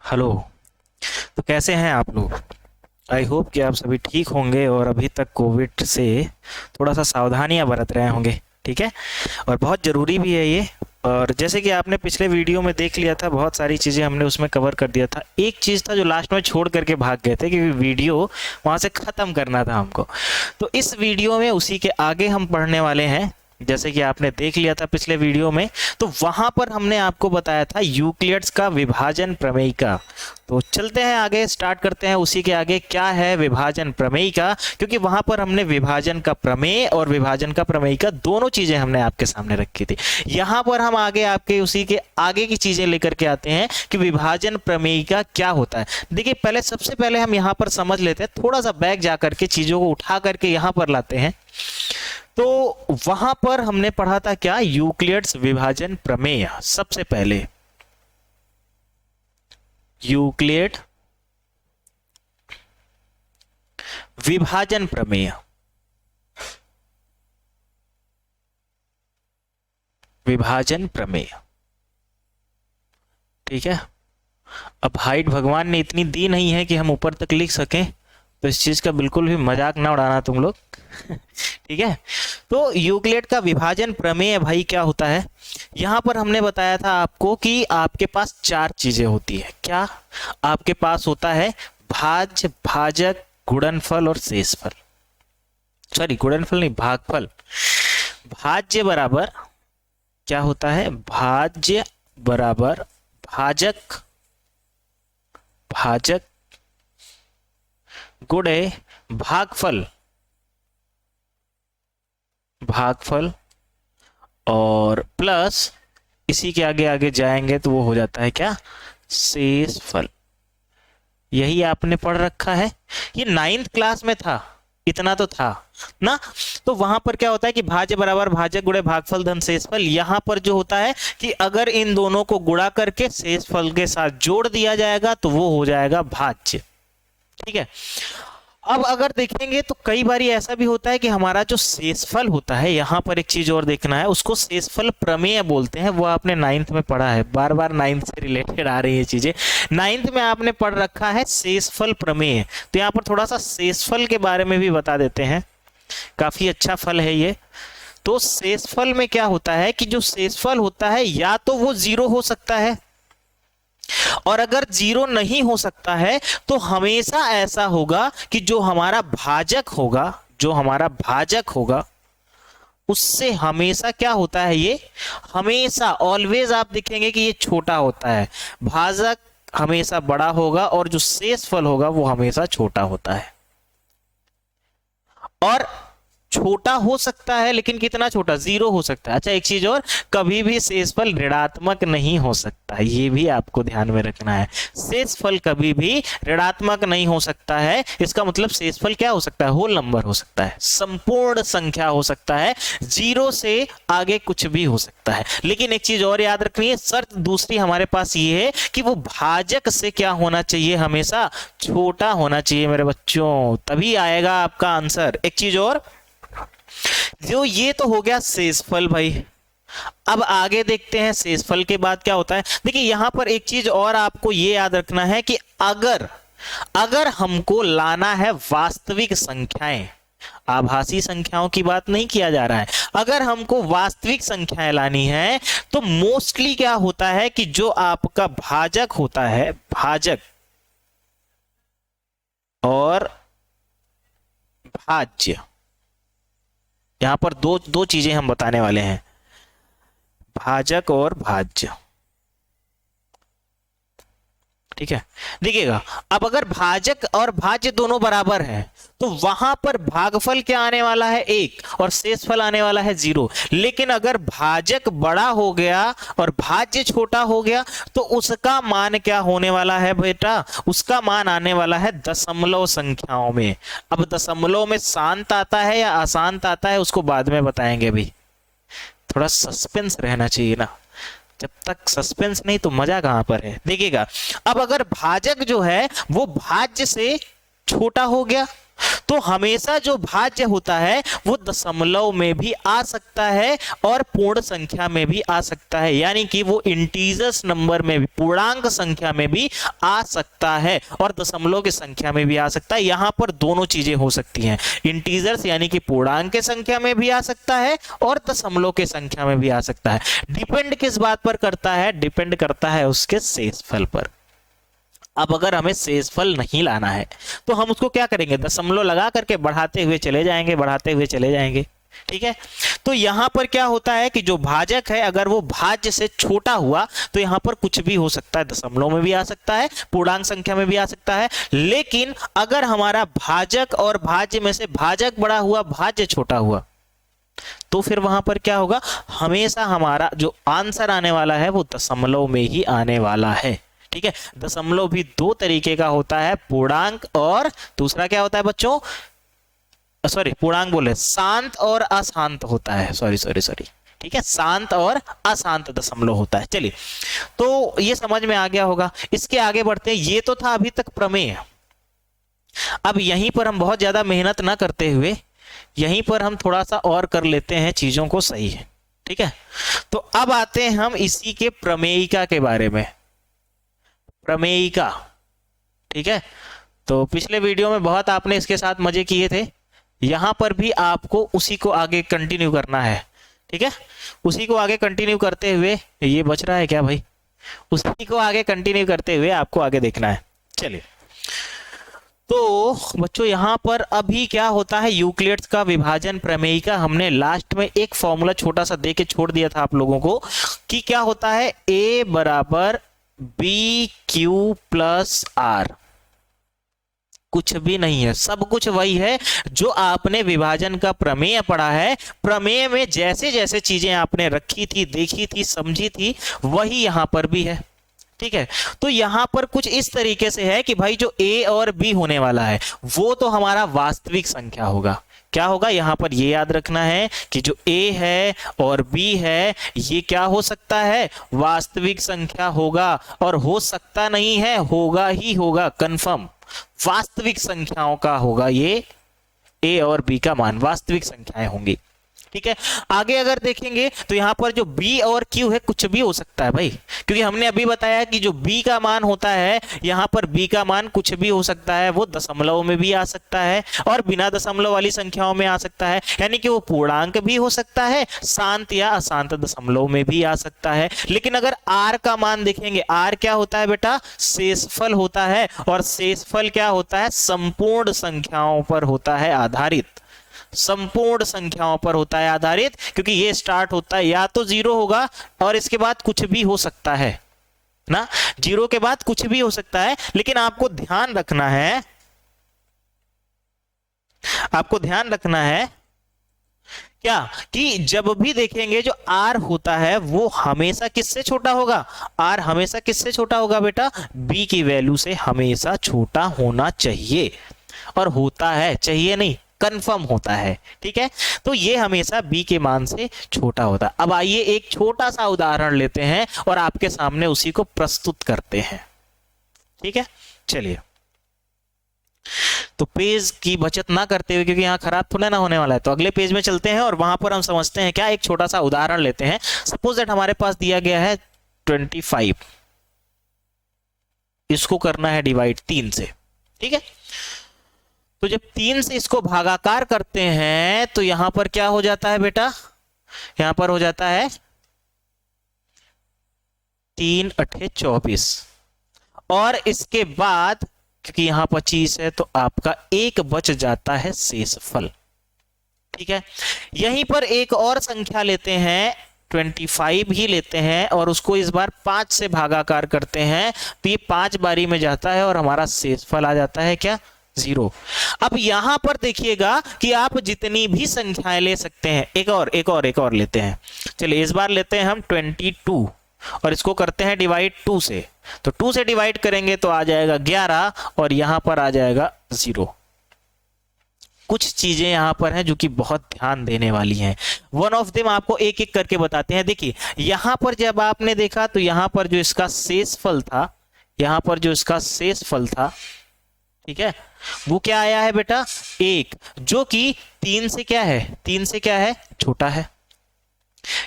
Hello. तो कैसे हैं आप लोग? आई होप कि आप सभी ठीक होंगे और अभी तक कोविड से थोड़ा सा सावधानियां बरत रहे होंगे। ठीक है। और बहुत ज़रूरी भी है ये। और जैसे कि आपने पिछले वीडियो में देख लिया था, बहुत सारी चीज़ें हमने उसमें कवर कर दिया था। एक चीज़ था जो लास्ट में छोड़ करके भाग गए थे, क्योंकि वीडियो वहाँ से ख़त्म करना था हमको। तो इस वीडियो में उसी के आगे हम पढ़ने वाले हैं। जैसे कि आपने देख लिया था पिछले वीडियो में, तो वहां पर हमने आपको बताया था यूक्लिड्स का विभाजन प्रमेय का। तो चलते हैं आगे, स्टार्ट करते हैं उसी के आगे, क्या है विभाजन प्रमेय का। क्योंकि वहां पर हमने विभाजन का प्रमेय और विभाजन का प्रमेय का दोनों चीजें हमने आपके सामने रखी थी। यहां पर हम आगे आपके उसी के आगे की चीजें लेकर के आते हैं कि विभाजन प्रमेय का क्या होता है। देखिए, पहले सबसे पहले हम यहां पर समझ लेते हैं, थोड़ा सा बैक जाकर के चीजों को उठा करके यहां पर लाते हैं। तो वहां पर हमने पढ़ा था क्या, यूक्लिड्स विभाजन प्रमेय। सबसे पहले यूक्लिड विभाजन प्रमेय, विभाजन प्रमेय। ठीक है। अब हाइट भगवान ने इतनी दी नहीं है कि हम ऊपर तक लिख सकें, तो इस चीज का बिल्कुल भी मजाक ना उड़ाना तुम लोग। ठीक है। तो यूक्लिड का विभाजन प्रमेय भाई क्या होता है, यहां पर हमने बताया था आपको कि आपके पास चार चीजें होती है। क्या आपके पास होता है, भाज्य, भाजक, गुणनफल और शेषफल। सॉरी, गुणनफल नहीं, भागफल। भाज्य बराबर क्या होता है, भाज्य बराबर भाजक, भाजक गुणे भागफल, भागफल और प्लस इसी के आगे आगे जाएंगे तो वो हो जाता है क्या, शेषफल। यही आपने पढ़ रखा है, ये 9th क्लास में था, इतना तो था ना। तो वहां पर क्या होता है कि भाज्य बराबर भाजक गुणे भागफल धन शेषफल। यहां पर जो होता है कि अगर इन दोनों को गुणा करके शेषफल के साथ जोड़ दिया जाएगा तो वो हो जाएगा भाज्य। ठीक है। अब अगर देखेंगे तो कई बार ऐसा भी होता है कि हमारा जो शेषफल होता है, यहां पर एक चीज और देखना है, उसको शेषफल प्रमेय बोलते हैं। वो आपने 9th में पढ़ा है, बार बार 9th से रिलेटेड आ रही है चीजें। 9th में आपने पढ़ रखा है शेषफल प्रमेय। तो यहाँ पर थोड़ा सा शेषफल के बारे में भी बता देते हैं, काफी अच्छा फल है ये। तो शेषफल में क्या होता है कि जो शेषफल होता है या तो वो 0 हो सकता है, और अगर 0 नहीं हो सकता है तो हमेशा ऐसा होगा कि जो हमारा भाजक होगा, जो हमारा भाजक होगा उससे हमेशा क्या होता है, ये हमेशा ऑलवेज आप देखेंगे कि ये छोटा होता है। भाजक हमेशा बड़ा होगा और जो शेषफल होगा वो हमेशा छोटा होता है। और छोटा हो सकता है, लेकिन कितना छोटा, 0 हो सकता है। अच्छा, एक चीज और, कभी भी शेषफल ऋणात्मक नहीं हो सकता, ये भी आपको ध्यान में रखना है। शेषफल कभी भी ऋणात्मक नहीं हो सकता है। इसका मतलब शेषफल क्या हो सकता है, होल नंबर हो सकता है, संपूर्ण संख्या हो सकता है, 0 से आगे कुछ भी हो सकता है। लेकिन एक चीज और याद रखनी है, शर्त दूसरी हमारे पास ये है कि वो भाजक से क्या होना चाहिए, हमेशा छोटा होना चाहिए मेरे बच्चों, तभी आएगा आपका आंसर। एक चीज और, जो ये तो हो गया शेषफल भाई। अब आगे देखते हैं शेषफल के बाद क्या होता है। देखिए, यहां पर एक चीज और आपको ये याद रखना है कि अगर हमको लाना है वास्तविक संख्याएं, आभासी संख्याओं की बात नहीं किया जा रहा है, अगर हमको वास्तविक संख्याएं लानी है तो मोस्टली क्या होता है कि जो आपका भाजक होता है, भाजक और भाज्य, यहां पर दो चीजें हम बताने वाले हैं, भाजक और भाज्य। ठीक है। देखिएगा, अब अगर भाजक और भाज्य दोनों बराबर है तो वहां पर भागफल क्या आने वाला है, 1, और शेषफल आने वाला है 0। लेकिन अगर भाजक बड़ा हो गया और भाज्य छोटा हो गया तो उसका मान क्या होने वाला है बेटा, उसका मान आने वाला है दशमलव संख्याओं में। अब दशमलव में शांत आता है या अशांत आता है उसको बाद में बताएंगे, भी थोड़ा सस्पेंस रहना चाहिए ना, जब तक सस्पेंस नहीं तो मजा कहां पर है। देखिएगा, अब अगर भाजक जो है वो भाज्य से छोटा हो गया तो हमेशा जो भाज्य होता है वो दशमलव में भी आ सकता है और पूर्ण संख्या में भी आ सकता है, यानी कि वो इंटीजर्स नंबर में भी, पूर्णांक संख्या में भी आ सकता है और दशमलव की संख्या में भी आ सकता है। यहां पर दोनों चीजें हो सकती हैं, इंटीजर्स यानी कि पूर्णांक की संख्या में भी आ सकता है और दशमलव की संख्या में भी आ सकता है। डिपेंड किस बात पर करता है? डिपेंड करता है उसके शेषफल पर। अब अगर हमें शेषफल नहीं लाना है तो हम उसको क्या करेंगे? दशमलव लगा करके बढ़ाते हुए चले जाएंगे, बढ़ाते हुए चले जाएंगे। ठीक है, तो यहां पर क्या होता है कि जो भाजक है अगर वो भाज्य से छोटा हुआ तो यहां पर कुछ भी हो सकता है, दशमलव में भी आ सकता है, पूर्णांक संख्या में भी आ सकता है। लेकिन अगर हमारा भाजक और भाज्य में से भाजक बड़ा हुआ, भाज्य छोटा हुआ, तो फिर वहां पर क्या होगा? हमेशा हमारा जो आंसर आने वाला है वो दशमलव में ही आने वाला है। ठीक है, दशमलव भी दो तरीके का होता है, पूर्णांक और दूसरा क्या होता है बच्चों? सॉरी, पूर्णांक बोले, शांत और अशांत होता है। सॉरी। ठीक है, शांत और अशांत दशमलव होता है। चलिए, तो ये समझ में आ गया होगा। इसके आगे बढ़ते हैं। ये तो था अभी तक प्रमेय। अब यहीं पर हम बहुत ज्यादा मेहनत ना करते हुए यहीं पर हम थोड़ा सा और कर लेते हैं चीजों को सही है। ठीक है, तो अब आते हैं हम इसी के प्रमेयिका के बारे में। प्रमेयिका, ठीक है, तो पिछले वीडियो में बहुत आपने इसके साथ मजे किए थे, यहां पर भी आपको उसी को आगे कंटिन्यू करना है। ठीक है, उसी को आगे कंटिन्यू करते हुए, ये बच रहा है क्या भाई? उसी को आगे कंटिन्यू करते हुए आपको आगे देखना है। चलिए, तो बच्चों यहां पर अभी क्या होता है, यूक्लिड्स का विभाजन प्रमेयिका हमने लास्ट में एक फॉर्मूला छोटा सा दे के छोड़ दिया था आप लोगों को कि क्या होता है, a बराबर बी क्यू प्लस आर। कुछ भी नहीं है, सब कुछ वही है जो आपने विभाजन का प्रमेय पढ़ा है। प्रमेय में जैसे जैसे चीजें आपने रखी थी, देखी थी, समझी थी, वही यहां पर भी है। ठीक है, तो यहां पर कुछ इस तरीके से है कि भाई जो a और b होने वाला है वो तो हमारा वास्तविक संख्या होगा। क्या होगा? यहां पर ये याद रखना है कि जो a है और b है ये क्या हो सकता है? वास्तविक संख्या होगा। और हो सकता नहीं है, होगा ही होगा, कंफर्म वास्तविक संख्याओं का होगा ये, a और b का मान वास्तविक संख्याएं होंगी। ठीक है, आगे अगर देखेंगे तो यहां पर जो b और q है कुछ भी हो सकता है भाई, क्योंकि हमने अभी बताया कि जो b का मान होता है यहां पर b का मान कुछ भी हो सकता है, वो दशमलव में भी आ सकता है और बिना दशमलव वाली संख्याओं में आ सकता है, यानी कि वो पूर्णांक भी हो सकता है, शांत या अशांत दशमलव में भी आ सकता है। लेकिन अगर r का मान देखेंगे, r क्या होता है बेटा? शेषफल होता है, और शेषफल क्या होता है? संपूर्ण संख्याओं पर होता है आधारित, संपूर्ण संख्याओं पर होता है आधारित, क्योंकि ये स्टार्ट होता है या तो 0 होगा और इसके बाद कुछ भी हो सकता है ना, 0 के बाद कुछ भी हो सकता है। लेकिन आपको ध्यान रखना है, आपको ध्यान रखना है क्या कि जब भी देखेंगे जो r होता है वो हमेशा किससे छोटा होगा? r हमेशा किससे छोटा होगा बेटा? b की वैल्यू से हमेशा छोटा होना चाहिए, और होता है, चाहिए नहीं, कंफर्म होता है। ठीक है, तो ये हमेशा b के मान से छोटा होता है। अब आइए एक छोटा सा उदाहरण लेते हैं और आपके सामने उसी को प्रस्तुत करते हैं। ठीक है, चलिए, तो पेज की बचत ना करते हुए, क्योंकि यहां खराब थोड़ा ना होने वाला है, तो अगले पेज में चलते हैं और वहां पर हम समझते हैं क्या। एक छोटा सा उदाहरण लेते हैं। सपोज दैट हमारे पास दिया गया है 25, इसको करना है डिवाइड 3 से। ठीक है, तो जब 3 से इसको भागाकार करते हैं तो यहां पर क्या हो जाता है बेटा? यहां पर हो जाता है 3 अठे 24, और इसके बाद क्योंकि यहां 25 है तो आपका 1 बच जाता है शेषफल। ठीक है, यहीं पर एक और संख्या लेते हैं, 25 ही लेते हैं और उसको इस बार 5 से भागाकार करते हैं, तो ये 5 बारी में जाता है और हमारा शेषफल आ जाता है क्या? 0। अब यहां पर देखिएगा कि आप जितनी भी संख्याएं ले सकते हैं। एक और लेते हैं। चलिए, इस बार लेते हैं हम 22 और इसको करते हैं डिवाइड 2 से। तो 2 से डिवाइड करेंगे तो आ जाएगा 11 और यहां पर आ जाएगा 0। कुछ चीजें यहां पर हैं जो कि बहुत ध्यान देने वाली हैं। वन ऑफ देम आपको एक एक करके बताते हैं। देखिए, यहां पर जब आपने देखा तो यहां पर जो इसका शेषफल था, यहां पर जो इसका शेषफल था, ठीक है, वो क्या आया है बेटा 1, जो कि 3 से क्या है, 3 से क्या है, छोटा है।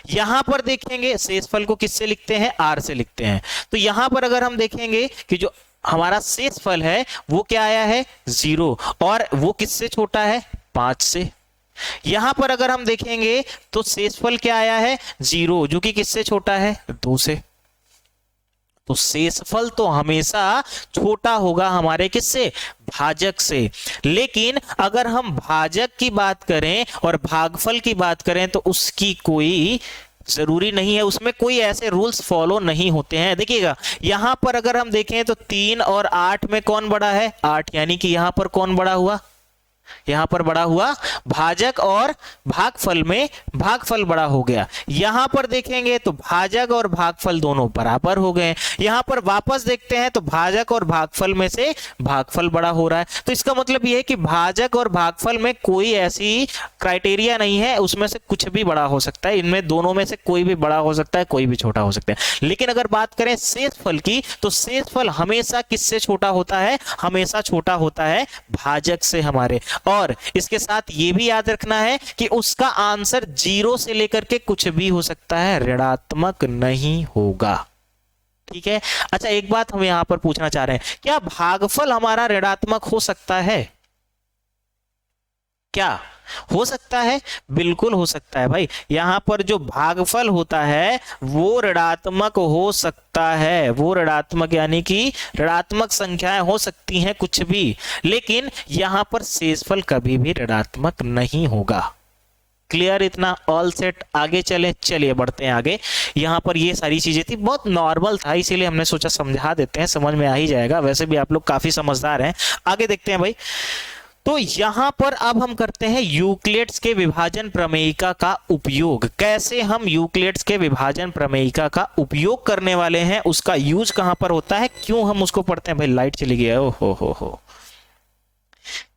यहां पर देखेंगे शेषफल को किससे लिखते हैं, r से लिखते हैं। तो यहां पर अगर हम देखेंगे कि जो हमारा शेषफल है वो क्या आया है 0, और वो किससे छोटा है 5 से। यहां पर अगर हम देखेंगे तो शेषफल क्या आया है 0, जो कि किससे छोटा है 2 से। तो शेषफल तो हमेशा छोटा होगा हमारे किससे, भाजक से। लेकिन अगर हम भाजक की बात करें और भागफल की बात करें तो उसकी कोई जरूरी नहीं है, उसमें कोई ऐसे रूल्स फॉलो नहीं होते हैं। देखिएगा यहां पर अगर हम देखें तो 3 और 8 में कौन बड़ा है 8, यानी कि यहां पर कौन बड़ा हुआ, यहां पर बड़ा हुआ भाजक, और भागफल में भागफल बड़ा हो गया। यहां पर देखेंगे तो भाजक और भागफल दोनों बराबर हो गए। यहां पर वापस देखते हैं तो भाजक और भागफल में से भागफल बड़ा हो रहा है। तो इसका मतलब यह है कि भाजक और भागफल में कोई ऐसी क्राइटेरिया नहीं है, उसमें से कुछ भी बड़ा हो सकता है, इनमें दोनों में से कोई भी बड़ा हो सकता है, कोई भी छोटा हो सकता है। लेकिन अगर बात करें शेषफल की तो शेषफल हमेशा किससे छोटा होता है, हमेशा छोटा होता है भाजक से हमारे। और इसके साथ यह भी याद रखना है कि उसका आंसर 0 से लेकर के कुछ भी हो सकता है, ऋणात्मक नहीं होगा। ठीक है। अच्छा एक बात हम यहां पर पूछना चाह रहे हैं, क्या भागफल हमारा ऋणात्मक हो सकता है, क्या हो सकता है, बिल्कुल हो सकता है भाई। यहां पर जो भागफल होता है वो ऋणात्मक हो सकता है, वो ऋणात्मक यानी कि ऋणात्मक संख्याएं हो सकती हैं कुछ भी, लेकिन यहां पर शेषफल कभी भी ऋणात्मक नहीं होगा। क्लियर इतना, ऑल सेट। आगे चलिए बढ़ते हैं आगे। यहां पर ये सारी चीजें थी, बहुत नॉर्मल था इसीलिए हमने सोचा समझा देते हैं, समझ में आ ही जाएगा, वैसे भी आप लोग काफी समझदार हैं। आगे देखते हैं भाई। तो यहां पर अब हम करते हैं यूक्लिड्स के विभाजन प्रमेयिका का उपयोग। कैसे हम यूक्लिड्स के विभाजन प्रमेयिका का उपयोग करने वाले हैं, उसका यूज कहां पर होता है, क्यों हम उसको पढ़ते हैं। भाई लाइट चली गई है, ओ हो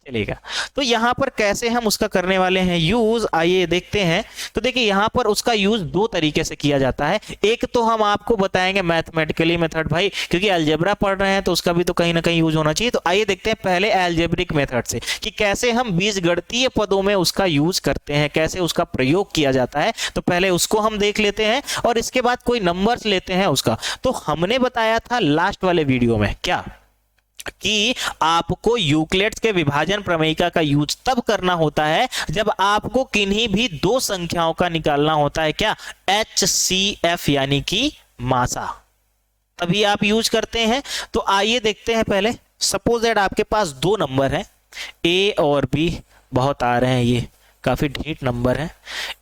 चलेगा। तो यहां पर कैसे हम उसका करने वाले हैं यूज, आइए देखते हैं। तो देखिए यहां पर उसका यूज दो तरीके से किया जाता है। एक तो हम आपको बताएंगे मैथमेटिकली मेथड भाई, क्योंकि अलजेब्रा पढ़ रहे हैं तो उसका भी तो कहीं ना कहीं यूज होना चाहिए। तो आइए देखते हैं पहले अलजेब्रिक मेथड से कि कैसे हम बीजगणितीय पदों में उसका यूज करते हैं, कैसे उसका प्रयोग किया जाता है। तो पहले उसको हम देख लेते हैं और इसके बाद कोई नंबर्स लेते हैं उसका। तो हमने बताया था लास्ट वाले वीडियो में क्या, कि आपको यूक्लिड्स के विभाजन प्रमेयिका का यूज तब करना होता है जब आपको किन्हीं भी दो संख्याओं का निकालना होता है, क्या, HCF यानी कि मासा, तभी आप यूज करते हैं। तो आइए देखते हैं पहले। सपोज दैट आपके पास दो नंबर हैं A और B, बहुत आ रहे हैं ये, काफी ढीठ नंबर है।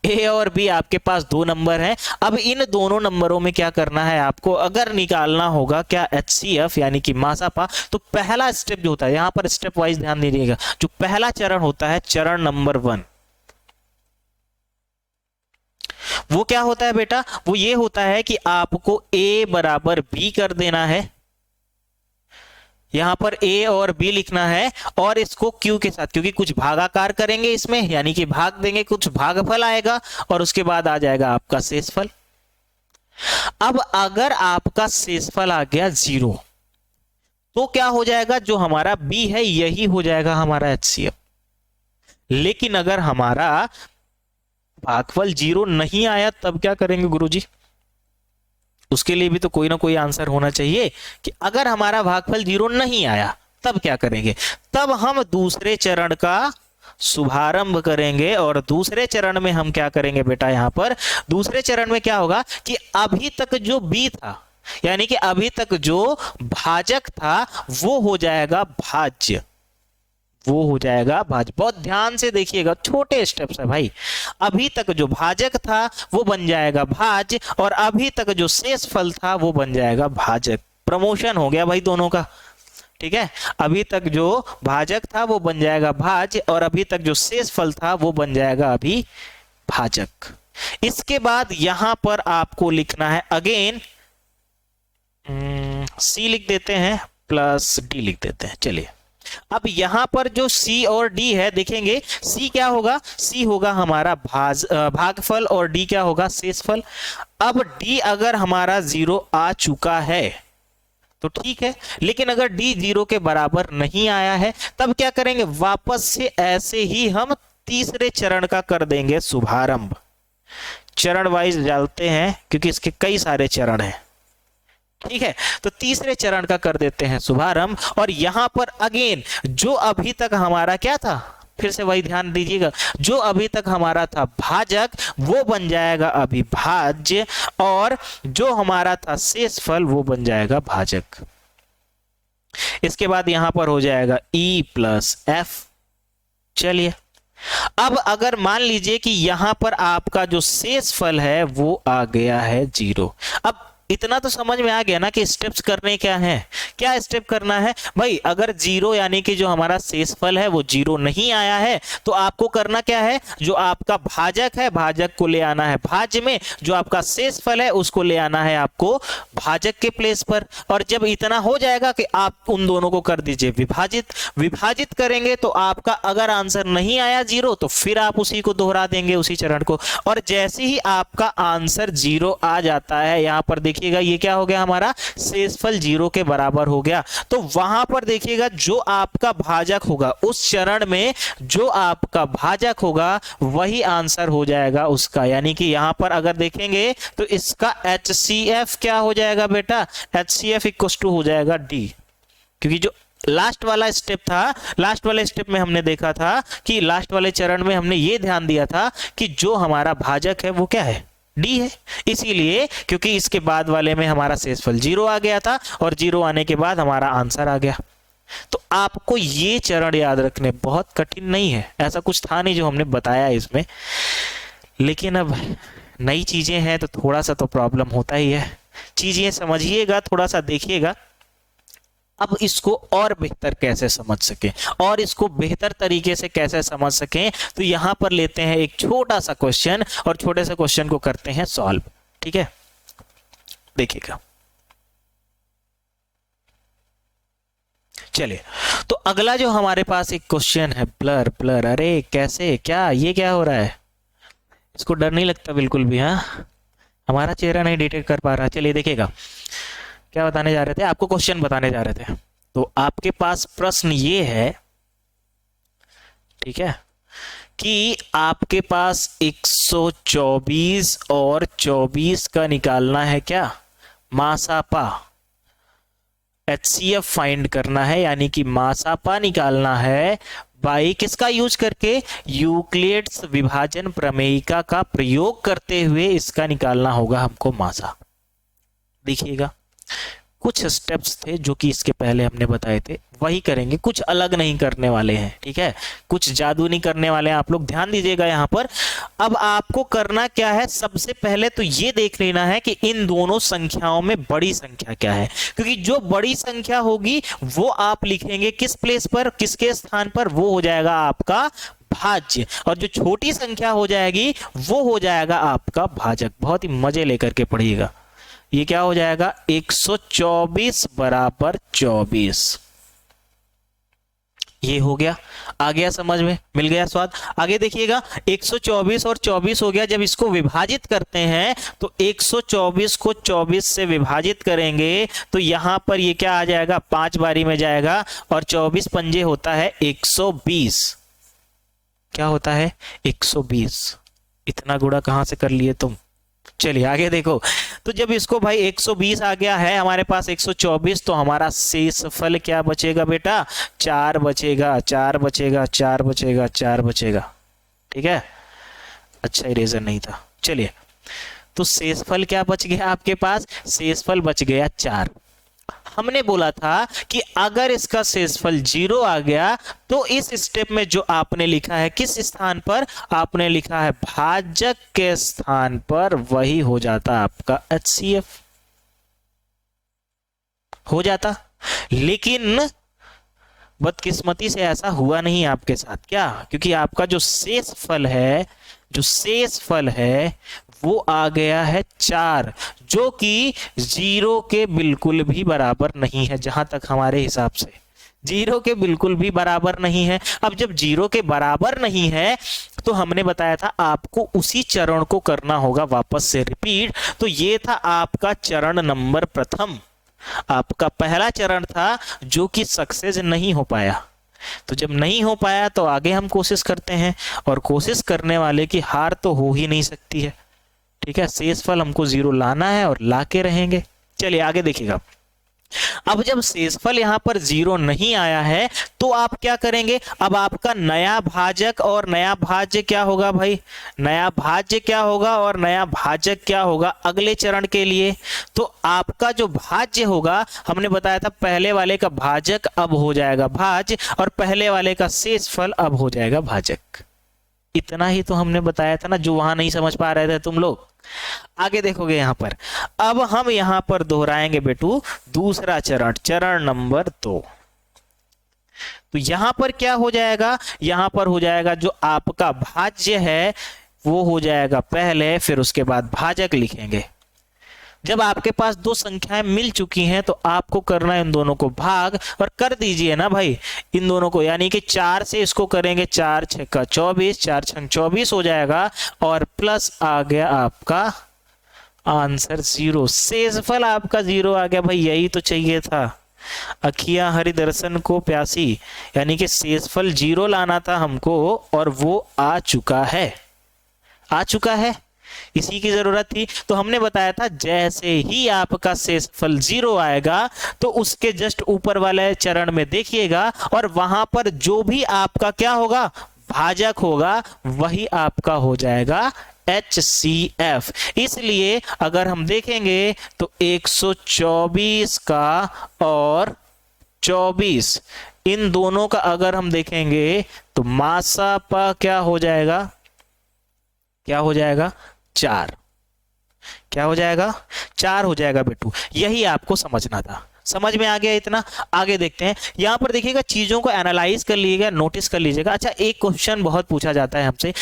A और B आपके पास दो नंबर हैं। अब इन दोनों नंबरों में क्या करना है आपको, अगर निकालना होगा क्या HCF यानी कि मासापा, तो पहला स्टेप जो होता है, यहां पर स्टेप वाइज ध्यान दीजिएगा, जो पहला चरण होता है चरण नंबर 1, वो क्या होता है बेटा, वो ये होता है कि आपको A बराबर B कर देना है। यहां पर A और B लिखना है और इसको Q के साथ, क्योंकि कुछ भागाकार करेंगे इसमें, यानी कि भाग देंगे, कुछ भागफल आएगा और उसके बाद आ जाएगा आपका शेषफल। अब अगर आपका शेषफल आ गया 0 तो क्या हो जाएगा, जो हमारा B है यही हो जाएगा हमारा HCF। लेकिन अगर हमारा भागफल 0 नहीं आया तब क्या करेंगे गुरुजी, उसके लिए भी तो कोई ना कोई आंसर होना चाहिए कि अगर हमारा भागफल 0 नहीं आया तब क्या करेंगे। तब हम दूसरे चरण का शुभारंभ करेंगे और दूसरे चरण में हम क्या करेंगे बेटा, यहां पर दूसरे चरण में क्या होगा कि अभी तक जो B था, यानी कि अभी तक जो भाजक था वो हो जाएगा भाज्य, वो हो जाएगा भाज्य। बहुत ध्यान से देखिएगा, छोटे स्टेप्स है भाई। अभी तक जो भाजक था वो बन जाएगा भाज्य और अभी तक जो शेषफल था वो बन जाएगा भाजक। प्रमोशन हो गया भाई दोनों का, ठीक है। अभी तक जो भाजक था वो बन जाएगा भाज्य और अभी तक जो शेषफल था वो बन जाएगा अभी भाजक। इसके बाद यहां पर आपको लिखना है अगेन C लिख देते हैं प्लस D लिख देते हैं। चलिए अब यहां पर जो C और D है देखेंगे, C क्या होगा, C होगा हमारा भागफल और D क्या होगा शेषफल। अब D अगर हमारा 0 आ चुका है तो ठीक है, लेकिन अगर डी 0 के बराबर नहीं आया है तब क्या करेंगे, वापस से ऐसे ही हम तीसरे चरण का कर देंगे शुभारंभ। चरण वाइज डालते हैं क्योंकि इसके कई सारे चरण हैं, ठीक है। तो तीसरे चरण का कर देते हैं शुभारंभ, और यहां पर अगेन जो अभी तक हमारा क्या था, फिर से वही ध्यान दीजिएगा, जो अभी तक हमारा था भाजक वो बन जाएगा अभिभाज्य, और जो हमारा था शेषफल वो बन जाएगा भाजक। इसके बाद यहां पर हो जाएगा E प्लस एफ। चलिए अब अगर मान लीजिए कि यहां पर आपका जो शेषफल है वो आ गया है 0। अब इतना तो समझ में आ गया ना कि स्टेप्स करने क्या है, क्या स्टेप करना है भाई। अगर 0 यानी कि जो हमारा शेषफल है वो 0 नहीं आया है तो आपको करना क्या है, जो आपका भाजक है भाजक को ले आना है भाज्य में, जो आपका शेषफल है उसको ले आना है आपको भाजक के प्लेस पर। और जब इतना हो जाएगा कि आप उन दोनों को कर दीजिए विभाजित, विभाजित करेंगे तो आपका अगर आंसर नहीं आया 0 तो फिर आप उसी को दोहरा देंगे उसी चरण को, और जैसे ही आपका आंसर 0 आ जाता है, यहां पर देखिएगा ये क्या हो गया, हमारा शेषफल 0 के बराबर हो गया। तो वहां पर देखिएगा जो आपका भाजक होगा उस चरण में जो आपका भाजक होगा वही आंसर हो जाएगा उसका, यानी कि यहां पर अगर देखेंगे तो इसका HCF क्या हो जाएगा बेटा, HCF इक्वल टू हो जाएगा D, क्योंकि जो लास्ट वाला स्टेप था, लास्ट वाले स्टेप में हमने देखा था कि लास्ट वाले चरण में हमने ये ध्यान दिया था कि जो हमारा भाजक है वो क्या है, डी है। इसीलिए क्योंकि इसके बाद वाले में हमारा शेषफल 0 आ गया था और 0 आने के बाद हमारा आंसर आ गया। तो आपको ये चरण याद रखने बहुत कठिन नहीं है, ऐसा कुछ था नहीं जो हमने बताया इसमें, लेकिन अब नई चीजें हैं तो थोड़ा सा तो प्रॉब्लम होता ही है। चीजें समझिएगा, थोड़ा सा देखिएगा, अब इसको और बेहतर कैसे समझ सकें और इसको बेहतर तरीके से कैसे समझ सकें, तो यहां पर लेते हैं एक छोटा सा क्वेश्चन और छोटे से क्वेश्चन को करते हैं सॉल्व। ठीक है, देखिएगा। चलिए, तो अगला जो हमारे पास एक क्वेश्चन है, ब्लर ब्लर, अरे कैसे, क्या ये क्या हो रहा है, इसको डर नहीं लगता बिल्कुल भी, हाँ हमारा चेहरा नहीं डिटेक्ट कर पा रहा। चलिए देखिएगा, क्या बताने जा रहे थे, आपको क्वेश्चन बताने जा रहे थे। तो आपके पास प्रश्न ये है, ठीक है, कि आपके पास 124 और 24 का निकालना है क्या, मासापा, HCF फाइंड करना है, यानी कि मासापा निकालना है बाई किसका यूज करके, यूक्लिड्स विभाजन प्रमेयिका का प्रयोग करते हुए इसका निकालना होगा हमको मासा। देखिएगा, कुछ स्टेप्स थे जो कि इसके पहले हमने बताए थे, वही करेंगे, कुछ अलग नहीं करने वाले हैं। ठीक है, कुछ जादू नहीं करने वाले हैं, आप लोग ध्यान दीजिएगा यहां पर। अब आपको करना क्या है, सबसे पहले तो ये देख लेना है कि इन दोनों संख्याओं में बड़ी संख्या क्या है, क्योंकि जो बड़ी संख्या होगी वो आप लिखेंगे किस प्लेस पर, किसके स्थान पर, वो हो जाएगा आपका भाज्य, और जो छोटी संख्या हो जाएगी वो हो जाएगा आपका भाजक। बहुत ही मजे लेकर के पढ़िएगा। ये क्या हो जाएगा, 124 बराबर 24, ये हो गया, आ गया समझ में, मिल गया स्वाद। आगे देखिएगा, 124 और 24 हो गया, जब इसको विभाजित करते हैं तो 124 को 24 से विभाजित करेंगे तो यहां पर ये क्या आ जाएगा, 5 बारी में जाएगा, और 24 पंजे होता है 120, क्या होता है 120। इतना गुणा कहां से कर लिए तुम। चलिए आगे देखो, तो जब इसको भाई 120 आ गया है हमारे पास 124, तो हमारा शेषफल क्या बचेगा बेटा, 4 बचेगा, 4 बचेगा, 4 बचेगा, 4 बचेगा। ठीक है, अच्छा इरेजर नहीं था। चलिए, तो शेषफल क्या बच गया आपके पास, शेषफल बच गया 4। हमने बोला था कि अगर इसका शेषफल 0 आ गया तो इस स्टेप में जो आपने लिखा है, किस स्थान पर आपने लिखा है, भाजक के स्थान पर, वही हो जाता आपका HCF हो जाता। लेकिन बदकिस्मती से ऐसा हुआ नहीं आपके साथ। क्या, क्योंकि आपका जो शेषफल है, जो शेषफल है वो आ गया है 4, जो कि 0 के बिल्कुल भी बराबर नहीं है। जहां तक हमारे हिसाब से 0 के बिल्कुल भी बराबर नहीं है। अब जब 0 के बराबर नहीं है तो हमने बताया था आपको उसी चरण को करना होगा वापस से रिपीट। तो ये था आपका चरण नंबर प्रथम। आपका पहला चरण था जो कि सक्सेस नहीं हो पाया। तो जब नहीं हो पाया तो आगे हम कोशिश करते हैं, और कोशिश करने वाले की हार तो हो ही नहीं सकती है। ठीक है, शेषफल हमको 0 लाना है और ला के रहेंगे। चलिए आगे देखिएगा। अब जब शेषफल यहां पर 0 नहीं आया है तो आप क्या करेंगे, अब आपका नया भाजक और नया भाज्य क्या होगा भाई, नया भाज्य क्या होगा और नया भाजक क्या होगा अगले चरण के लिए। तो आपका जो भाज्य होगा, हमने बताया था पहले वाले का भाजक अब हो जाएगा भाज्य, और पहले वाले का शेषफल अब हो जाएगा भाजक। इतना ही तो हमने बताया था ना, जो वहां नहीं समझ पा रहे थे तुम लोग। आगे देखोगे यहां पर, अब हम यहां पर दोहराएंगे बेटू दूसरा चरण, चरण नंबर 2। तो यहां पर क्या हो जाएगा, यहां पर हो जाएगा जो आपका भाज्य है वो हो जाएगा पहले, फिर उसके बाद भाजक लिखेंगे। जब आपके पास दो संख्याएं मिल चुकी हैं तो आपको करना है इन दोनों को भाग, और कर दीजिए ना भाई इन दोनों को, यानी कि 4 से इसको करेंगे, 4 छक्का 24, 4 छंग 24 हो जाएगा, और प्लस आ गया आपका आंसर 0। शेषफल आपका 0 आ गया भाई, यही तो चाहिए था। अखियां हरि दर्शन को प्यासी, यानी कि शेषफल 0 लाना था हमको, और वो आ चुका है, आ चुका है, इसी की जरूरत थी। तो हमने बताया था जैसे ही आपका शेषफल 0 आएगा तो उसके जस्ट ऊपर वाले चरण में देखिएगा, और वहां पर जो भी आपका क्या होगा, भाजक होगा, वही आपका हो जाएगा HCF। इसलिए अगर हम देखेंगे तो 124 का और 24 इन दोनों का अगर हम देखेंगे तो मासापा क्या हो जाएगा, क्या हो जाएगा 4, क्या हो जाएगा 4 हो जाएगा बेटू। यही आपको समझना था, समझ में आ गया इतना। आगे देखते हैं, यहां पर देखिएगा चीजों को एनालाइज कर लीजिएगा, नोटिस कर लीजिएगा। अच्छा, एक क्वेश्चन बहुत पूछा जाता है हमसे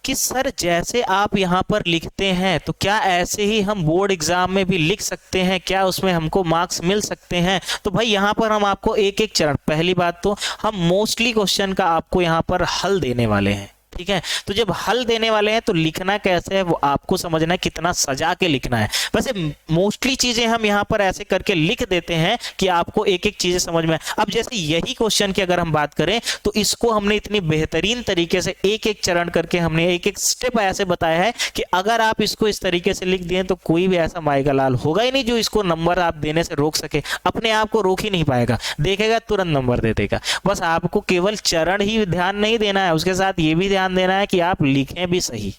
कि सर जैसे आप यहां पर लिखते हैं तो क्या ऐसे ही हम बोर्ड एग्जाम में भी लिख सकते हैं, क्या उसमें हमको मार्क्स मिल सकते हैं? तो भाई यहां पर हम आपको एक एक चरण, पहली बात तो हम मोस्टली क्वेश्चन का आपको यहां पर हल देने वाले हैं। ठीक है, तो जब हल देने वाले हैं तो लिखना कैसे है वो आपको समझना है, कितना सजा के लिखना है। वैसे मोस्टली चीजें हम यहाँ पर ऐसे करके लिख देते हैं कि आपको एक एक चीजें समझ में। अब जैसे यही क्वेश्चन की अगर हम बात करें तो इसको हमने इतनी बेहतरीन तरीके से एक एक चरण करके हमने एक एक स्टेप ऐसे बताया है कि अगर आप इसको इस तरीके से लिख दिए तो कोई भी ऐसा माएगा लाल होगा ही नहीं जो इसको नंबर आप देने से रोक सके, अपने आप को रोक ही नहीं पाएगा, देखेगा तुरंत नंबर दे देगा। बस आपको केवल चरण ही ध्यान नहीं देना है, उसके साथ ये भी ध्यान देना है कि आप लिखें भी सही।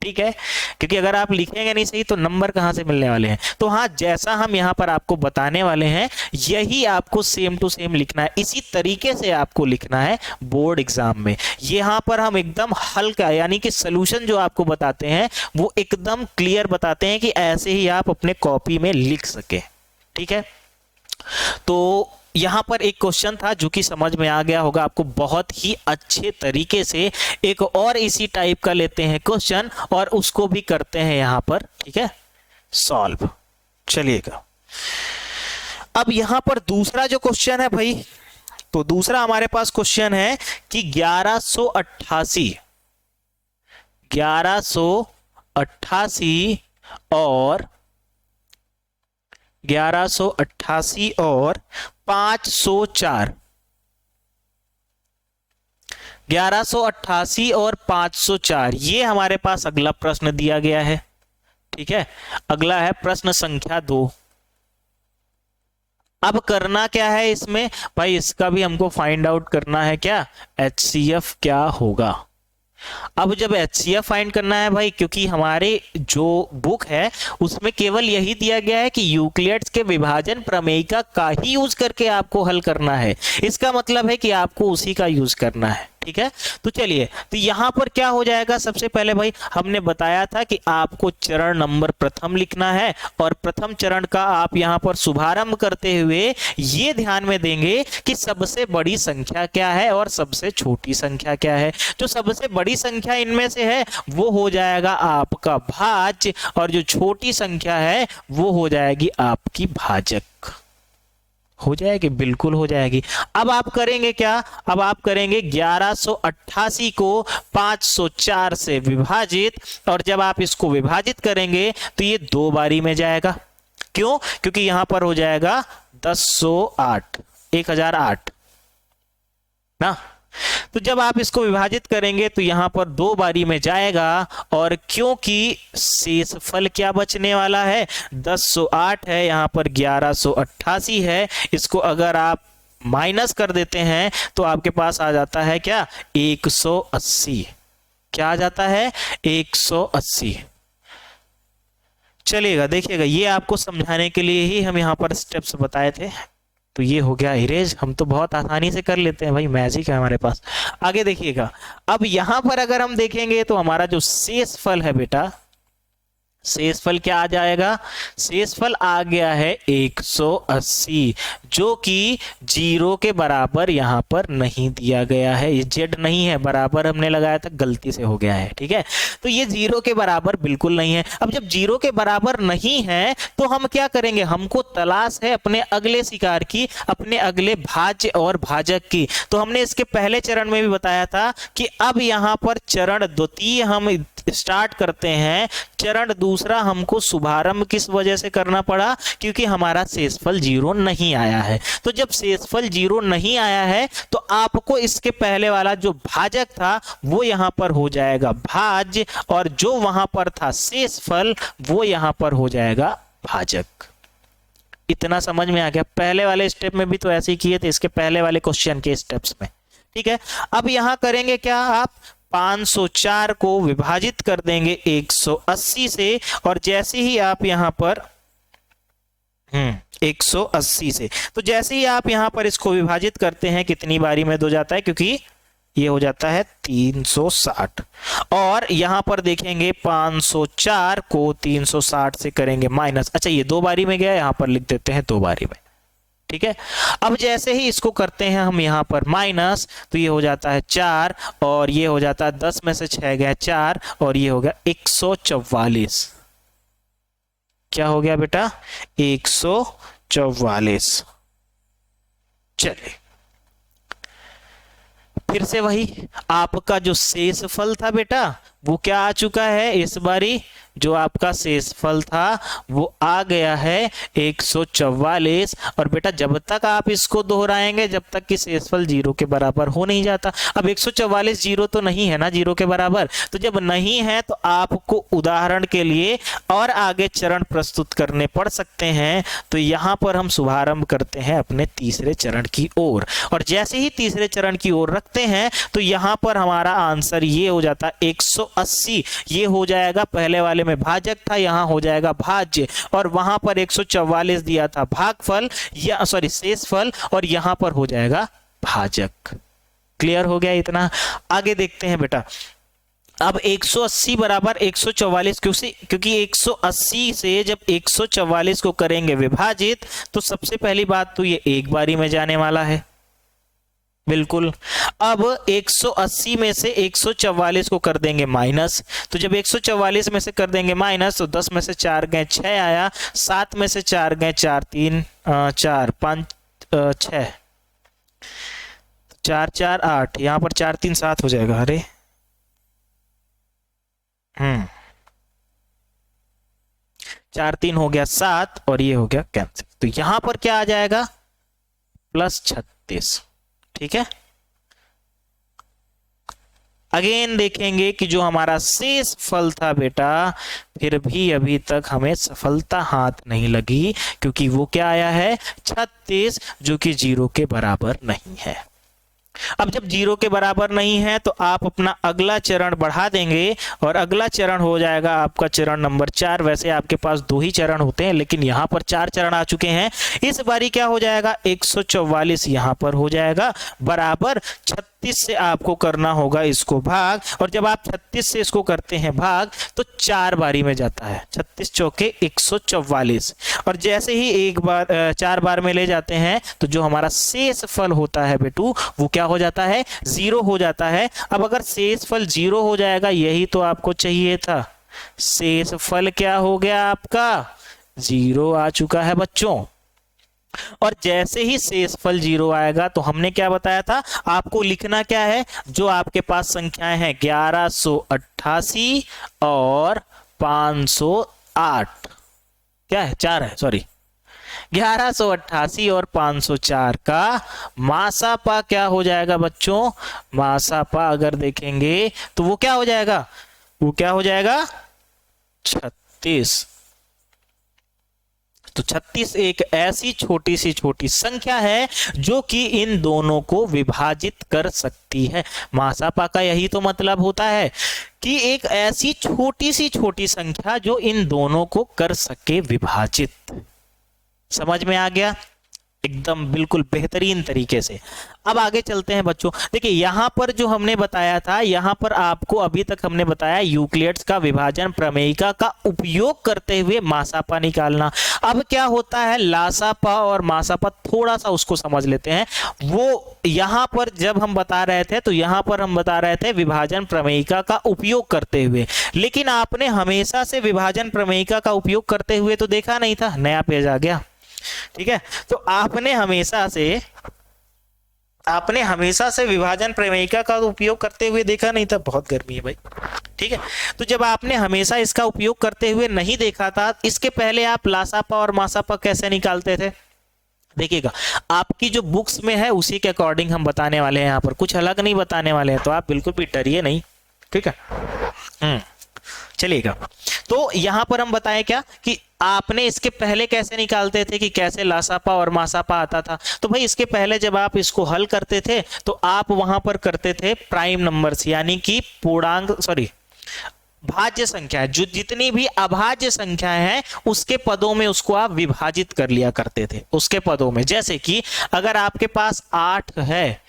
ठीक है, क्योंकि अगर आप लिखेंगे नहीं सही तो नंबर कहां से मिलने वाले हैं। तो हाँ, जैसा हम यहां पर आपको बताने वाले हैं यही आपको सेम टू सेम लिखना है, इसी तरीके से आपको लिखना है बोर्ड एग्जाम में। यहां पर हम एकदम हल्का, यानी कि सॉल्यूशन जो आपको बताते हैं वो एकदम क्लियर बताते हैं कि ऐसे ही आप अपने कॉपी में लिख सके। ठीक है, तो यहां पर एक क्वेश्चन था जो कि समझ में आ गया होगा आपको बहुत ही अच्छे तरीके से। एक और इसी टाइप का लेते हैं क्वेश्चन और उसको भी करते हैं यहां पर, ठीक है, सॉल्व। चलिएगा, अब यहां पर दूसरा जो क्वेश्चन है भाई, तो दूसरा हमारे पास क्वेश्चन है कि 1188 और 1188 और 504, 1188 और 504 ये हमारे पास अगला प्रश्न दिया गया है। ठीक है, अगला है प्रश्न संख्या 2। अब करना क्या है इसमें भाई, इसका भी हमको फाइंड आउट करना है, क्या HCF क्या होगा। अब जब HCF फाइंड करना है भाई, क्योंकि हमारे जो बुक है उसमें केवल यही दिया गया है कि यूक्लिड्स के विभाजन प्रमेयिका का ही यूज करके आपको हल करना है, इसका मतलब है कि आपको उसी का यूज करना है। ठीक है, तो चलिए, तो यहां पर क्या हो जाएगा, सबसे पहले भाई हमने बताया था कि आपको चरण नंबर प्रथम लिखना है, और प्रथम चरण का आप यहां पर शुभारंभ करते हुए ये ध्यान में देंगे कि सबसे बड़ी संख्या क्या है और सबसे छोटी संख्या क्या है। जो सबसे बड़ी संख्या इनमें से है वो हो जाएगा आपका भाज्य, और जो छोटी संख्या है वो हो जाएगी आपकी भाजक। हो जाएगी, बिल्कुल हो जाएगी। अब आप करेंगे क्या, अब आप करेंगे 1188 को 504 से विभाजित, और जब आप इसको विभाजित करेंगे तो ये 2 बारी में जाएगा। क्यों? क्योंकि यहां पर हो जाएगा 1008, 1008 ना। तो जब आप इसको विभाजित करेंगे तो यहां पर 2 बारी में जाएगा, और क्योंकि शेषफल क्या बचने वाला है, 1008 है, यहां पर 1188 है, इसको अगर आप माइनस कर देते हैं तो आपके पास आ जाता है क्या, 180। क्या आ जाता है, 180। चलिएगा, देखिएगा, ये आपको समझाने के लिए ही हम यहाँ पर स्टेप्स बताए थे। तो ये हो गया इरेज, हम तो बहुत आसानी से कर लेते हैं भाई, मैजिक है हमारे पास। आगे देखिएगा, अब यहां पर अगर हम देखेंगे तो हमारा जो शेषफल है बेटा, शेषफल क्या आ जाएगा, शेषफल आ गया है 180, जो कि 0 के बराबर यहां पर नहीं दिया गया है। ये जेड नहीं है, बराबर हमने लगाया था, गलती से हो गया है, ठीक है। तो ये 0 के बराबर बिल्कुल नहीं है। अब जब 0 के बराबर नहीं है तो हम क्या करेंगे, हमको तलाश है अपने अगले शिकार की, अपने अगले भाज्य और भाजक की। तो हमने इसके पहले चरण में भी बताया था कि अब यहां पर चरण द्वितीय हम स्टार्ट करते हैं। चरण दूसरा हमको शुभारंभ किस वजह से करना पड़ा, क्योंकि हमारा शेषफल 0 नहीं आया है। तो जब शेषफल 0 नहीं आया है तो आपको इसके पहले वाला जो भाजक था वो यहां पर हो जाएगा भाज्य, और जो वहां पर था शेषफल वो यहां पर हो जाएगा भाजक। इतना समझ में आ गया? पहले वाले स्टेप में भी तो ऐसे ही किए थे, इसके पहले वाले क्वेश्चन के स्टेप्स में, ठीक है। अब यहां करेंगे क्या, आप 504 को विभाजित कर देंगे 180 से, और जैसे ही आप यहां पर 180 से, तो जैसे ही आप यहां पर इसको विभाजित करते हैं, कितनी बारी में दो जाता है, क्योंकि ये हो जाता है 360, और यहां पर देखेंगे 504 को 360 से करेंगे माइनस। अच्छा, ये 2 बारी में गया, यहां पर लिख देते हैं 2 बारी में, ठीक है। अब जैसे ही इसको करते हैं हम यहां पर माइनस, तो ये हो जाता है 4, और ये हो जाता है 10 में से 6 गया 4, और ये हो गया 144। क्या हो गया बेटा, 144। चलिए, फिर से वही आपका जो शेषफल था बेटा वो क्या आ चुका है इस बारी, जो आपका शेषफल था वो आ गया है 144। और बेटा जब तक आप इसको दोहराएंगे, जब तक कि शेषफल 0 के बराबर हो नहीं जाता। अब 144 0 तो नहीं है ना 0 के बराबर, तो जब नहीं है तो आपको उदाहरण के लिए और आगे चरण प्रस्तुत करने पड़ सकते हैं। तो यहां पर हम शुभारंभ करते हैं अपने तीसरे चरण की ओर, और जैसे ही तीसरे चरण की ओर रखते हैं तो यहां पर हमारा आंसर ये हो जाता है 180। ये हो जाएगा, पहले वाले में भाजक था, यहां हो जाएगा भाज्य, और वहां पर 144 दिया था भागफल या सॉरी शेषफल, और यहां पर हो जाएगा भाजक। क्लियर हो गया इतना? आगे देखते हैं बेटा। अब 180 बराबर 144, क्योंकि 180 से जब 144 को करेंगे विभाजित, तो सबसे पहली बात तो ये एक बारी में जाने वाला है, बिल्कुल। अब 180 में से 144 को कर देंगे माइनस, तो जब 144 में से कर देंगे माइनस, तो 10 में से 4 गए 6 आया, 7 में से 4 गए 4 3 4 5 6 4 4 8, यहां पर 4 3 7 हो जाएगा। अरे 4 3 हो गया 7, और ये हो गया कैंसिल। तो यहां पर क्या आ जाएगा, +36, ठीक है। अगेन देखेंगे कि जो हमारा शेष फल था बेटा, फिर भी अभी तक हमें सफलता हाथ नहीं लगी, क्योंकि वो क्या आया है 36, जो कि 0 के बराबर नहीं है। अब जब 0 के बराबर नहीं है तो आप अपना अगला चरण बढ़ा देंगे, और अगला चरण हो जाएगा आपका चरण नंबर 4। वैसे आपके पास 2 ही चरण होते हैं, लेकिन यहां पर 4 चरण आ चुके हैं। इस बारी क्या हो जाएगा, 144 यहां पर हो जाएगा बराबर 36 से आपको करना होगा इसको भाग, और जब आप 36 से इसको करते हैं भाग तो 4 बारी में जाता है, 36 चौके 144, और जैसे ही एक बार 4 बार में ले जाते हैं तो जो हमारा शेष फल होता है बेटू वो क्या हो जाता है, 0 हो जाता है। अब अगर शेष फल 0 हो जाएगा, यही तो आपको चाहिए था, शेष फल क्या हो गया आपका 0 आ चुका है बच्चों। और जैसे ही शेषफल 0 आएगा तो हमने क्या बताया था, आपको लिखना क्या है, जो आपके पास संख्याएं हैं 1188 और 508, क्या है, 4 है, सॉरी, 1188 और 504 का मासापा क्या हो जाएगा बच्चों? मासापा अगर देखेंगे तो वो क्या हो जाएगा? वो क्या हो जाएगा? 36। तो 36 एक ऐसी छोटी सी छोटी संख्या है जो कि इन दोनों को विभाजित कर सकती है। मासापा का यही तो मतलब होता है कि एक ऐसी छोटी सी छोटी संख्या जो इन दोनों को कर सके विभाजित। समझ में आ गया? एकदम बिल्कुल बेहतरीन तरीके से। अब आगे चलते हैं बच्चों। देखिए यहां पर जो हमने बताया था, यहां पर आपको अभी तक हमने बताया यूक्लिड्स का विभाजन प्रमेयिका का उपयोग करते हुए मासापा निकालना। अब क्या होता है लासापा और मासापा, थोड़ा सा उसको समझ लेते हैं। वो यहां पर जब हम बता रहे थे तो यहां पर हम बता रहे थे विभाजन प्रमेयिका का उपयोग करते हुए, लेकिन आपने हमेशा से विभाजन प्रमेयिका का उपयोग करते हुए तो देखा नहीं था। नया पेज आ गया, ठीक है। तो आपने हमेशा से विभाजन प्रमेयिका का उपयोग करते हुए देखा नहीं था। बहुत गर्मी है भाई, ठीक है। तो जब आपने हमेशा इसका उपयोग करते हुए नहीं देखा था, इसके पहले आप लासापा और मासापा कैसे निकालते थे? देखिएगा आपकी जो बुक्स में है उसी के अकॉर्डिंग हम बताने वाले हैं, यहाँ पर कुछ अलग नहीं बताने वाले हैं, तो आप बिल्कुल भी डरिए नहीं, ठीक है। चलिएगा, तो यहां पर हम बताएं क्या कि आपने इसके पहले कैसे निकालते थे, कि कैसे लासापा और मासापा आता था। तो भाई इसके पहले जब आप इसको हल करते थे तो आप वहां पर करते थे प्राइम नंबर्स, यानी कि पूर्णांक, सॉरी भाज्य संख्या है, जो जितनी भी अभाज्य संख्याएं हैं उसके पदों में उसको आप विभाजित कर लिया करते थे उसके पदों में। जैसे कि अगर आपके पास 8 है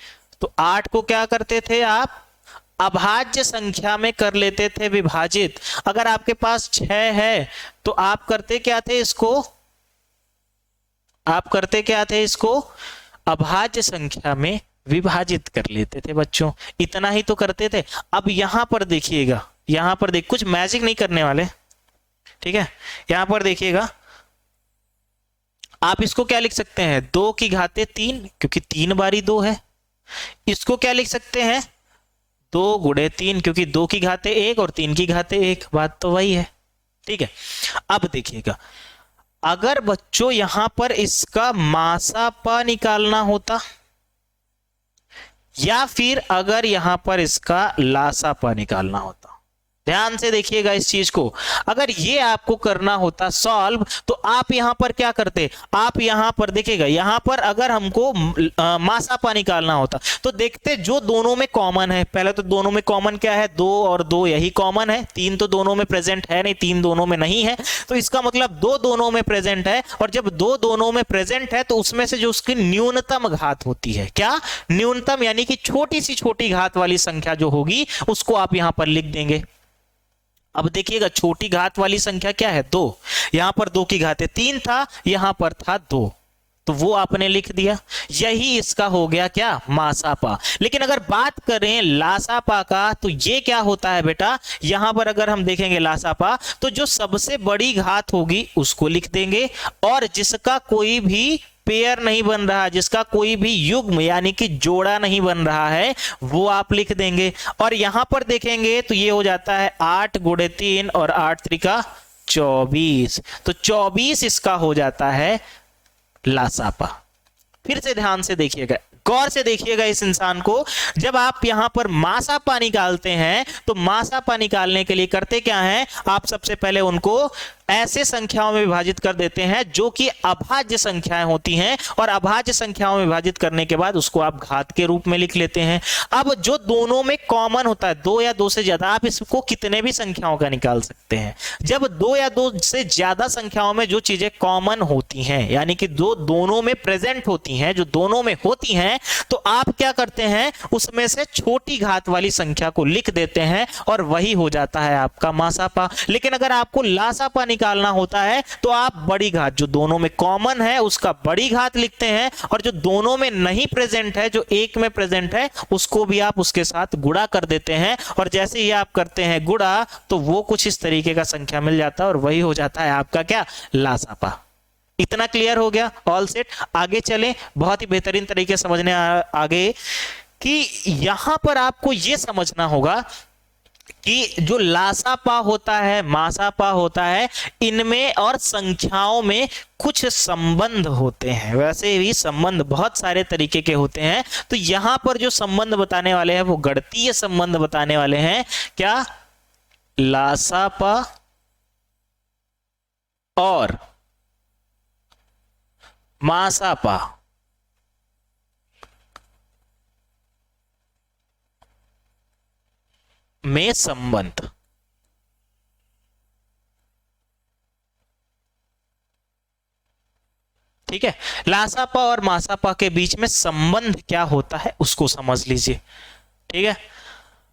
तो 8 को क्या करते थे आप? अभाज्य संख्या में कर लेते थे विभाजित। अगर आपके पास 6 है तो आप करते क्या थे इसको? अभाज्य संख्या में विभाजित कर लेते थे बच्चों। इतना ही तो करते थे। अब यहां पर देखिएगा, यहां पर कुछ मैजिक नहीं करने वाले, ठीक है। यहां पर देखिएगा आप इसको क्या लिख सकते हैं? 2 की घाते 3, क्योंकि 3 बारी 2 है। इसको क्या लिख सकते हैं? 2 गुणे 3, क्योंकि 2 की घाते 1 और 3 की घाते 1, बात तो वही है, ठीक है। अब देखिएगा अगर बच्चों यहां पर इसका मासापा निकालना होता या फिर अगर यहां पर इसका लासापा निकालना होता, ध्यान से देखिएगा इस चीज को। अगर ये आपको करना होता सॉल्व, तो आप यहां पर क्या करते? आप यहां पर देखिएगा, यहां पर अगर हमको मासापा निकालना होता तो देखते जो दोनों में कॉमन है। पहले तो दोनों में कॉमन क्या है? 2 और 2 यही कॉमन है। 3 तो दोनों में प्रेजेंट है नहीं, 3 दोनों में नहीं है, तो इसका मतलब 2 दोनों में प्रेजेंट है। और जब 2 दोनों में प्रेजेंट है तो उसमें से जो उसकी न्यूनतम घात होती है, क्या न्यूनतम, यानी कि छोटी सी छोटी घात वाली संख्या जो होगी उसको आप यहां पर लिख देंगे। अब देखिएगा छोटी घात वाली संख्या क्या है? 2। यहां पर 2 की घाते 3 था, यहां पर था 2, तो वो आपने लिख दिया। यही इसका हो गया क्या? मासापा। लेकिन अगर बात करें लासापा का तो ये क्या होता है बेटा? यहां पर अगर हम देखेंगे लासापा तो जो सबसे बड़ी घात होगी उसको लिख देंगे, और जिसका कोई भी पेयर नहीं बन रहा, जिसका कोई भी युग्म यानी कि जोड़ा नहीं बन रहा है, वो आप लिख देंगे। और यहां पर देखेंगे तो ये हो जाता है 8 गुणे 3 और 8 त्रिका 24, तो 24 इसका हो जाता है लासापा। फिर से ध्यान से देखिएगा, गौर से देखिएगा इस इंसान को। जब आप यहां पर मासापा निकालते हैं तो मासापा निकालने के लिए करते क्या है? आप सबसे पहले उनको ऐसे संख्याओं में विभाजित कर देते हैं जो कि अभाज्य संख्याएं होती हैं, और अभाज्य संख्याओं में विभाजित करने के बाद उसको आप घात के रूप में लिख लेते हैं। अब जो दोनों में कॉमन होता है, 2 या 2 से ज्यादा, आप इसको कितने भी संख्याओं का निकाल सकते हैं। जब 2 या 2 से ज्यादा संख्याओं में जो चीजें कॉमन होती हैं, यानी कि दोनों में प्रेजेंट होती हैं, जो दोनों में होती हैं, तो आप क्या करते हैं? उसमें से छोटी घात वाली संख्या को लिख देते हैं और वही हो जाता है आपका मासापा। लेकिन अगर आपको लासापा निकालना होता है तो आप बड़ी घात, जो दोनों में कॉमन है उसका बड़ी घात लिखते हैं, और जो दोनों में नहीं प्रेजेंट है, जो एक में प्रेजेंट है, उसको भी आप उसके साथ गुणा कर देते हैं। और जैसे ही आप करते हैं गुणा तो वो कुछ इस तरीके का संख्या मिल जाता है और वही हो जाता है आपका क्या? लासापा। इतना क्लियर हो गया? All set. आगे चलें, बहुत ही बेहतरीन तरीके से समझने आगे कि यहां पर आपको यह समझना होगा कि जो लासापा होता है, मासापा होता है, इनमें और संख्याओं में कुछ संबंध होते हैं। वैसे भी संबंध बहुत सारे तरीके के होते हैं, तो यहां पर जो संबंध बताने वाले हैं वो गणितीय संबंध बताने वाले हैं। क्या? लासापा और मासापा में संबंध। ठीक है, लासापा और मासापा के बीच में संबंध क्या होता है उसको समझ लीजिए। ठीक है,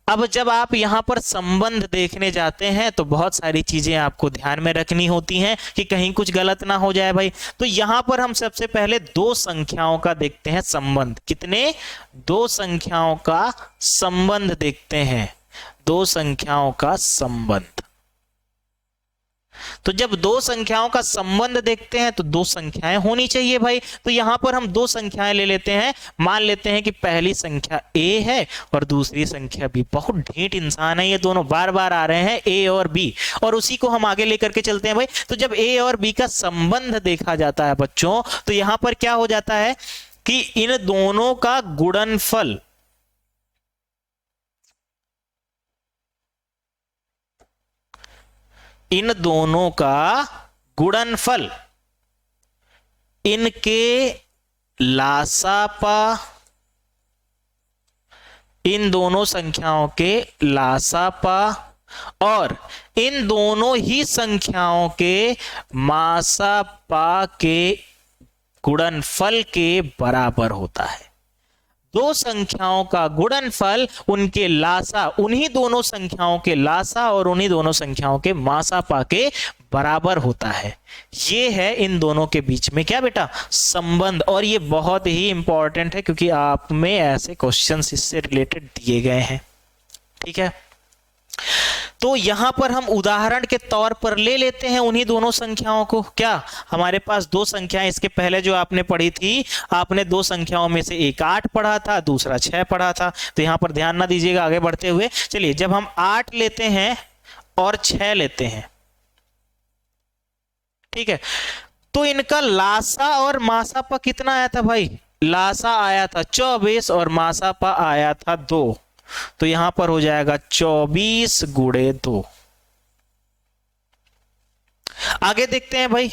अब जब आप यहां पर संबंध देखने जाते हैं तो बहुत सारी चीजें आपको ध्यान में रखनी होती हैं कि कहीं कुछ गलत ना हो जाए भाई। तो यहां पर हम सबसे पहले दो संख्याओं का देखते हैं संबंध। कितने? दो संख्याओं का संबंध देखते हैं, दो संख्याओं का संबंध। तो जब दो संख्याओं का संबंध देखते हैं तो दो संख्याएं होनी चाहिए भाई। तो यहां पर हम दो संख्याएं ले लेते हैं। मान लेते हैं कि पहली संख्या a है और दूसरी संख्या b। बहुत ढीठ इंसान है ये दोनों, बार बार आ रहे हैं a और b, और उसी को हम आगे लेकर के चलते हैं भाई। तो जब a और b का संबंध देखा जाता है बच्चों, तो यहां पर क्या हो जाता है कि इन दोनों का गुणनफल, इन दोनों का गुणनफल इनके लासापा, इन दोनों संख्याओं के लासापा और इन दोनों ही संख्याओं के मासापा के गुणनफल के बराबर होता है। दो संख्याओं का गुणनफल उनके लासा, उन्हीं दोनों संख्याओं के लासा और उन्हीं दोनों संख्याओं के मासापा के बराबर होता है। ये है इन दोनों के बीच में क्या बेटा? संबंध। और ये बहुत ही इंपॉर्टेंट है क्योंकि आप में ऐसे क्वेश्चंस इससे रिलेटेड दिए गए हैं। ठीक है, तो यहां पर हम उदाहरण के तौर पर ले लेते हैं उन्हीं दोनों संख्याओं को। क्या? हमारे पास दो संख्याएं, इसके पहले जो आपने पढ़ी थी, आपने दो संख्याओं में से एक 8 पढ़ा था, दूसरा 6 पढ़ा था। तो यहां पर ध्यान ना दीजिएगा आगे बढ़ते हुए। चलिए, जब हम 8 लेते हैं और 6 लेते हैं, ठीक है, तो इनका लासा और मासापा कितना आया था भाई? लासा आया था 24 और मासापा आया था 2। तो यहां पर हो जाएगा 24 गुणे 2। आगे देखते हैं भाई।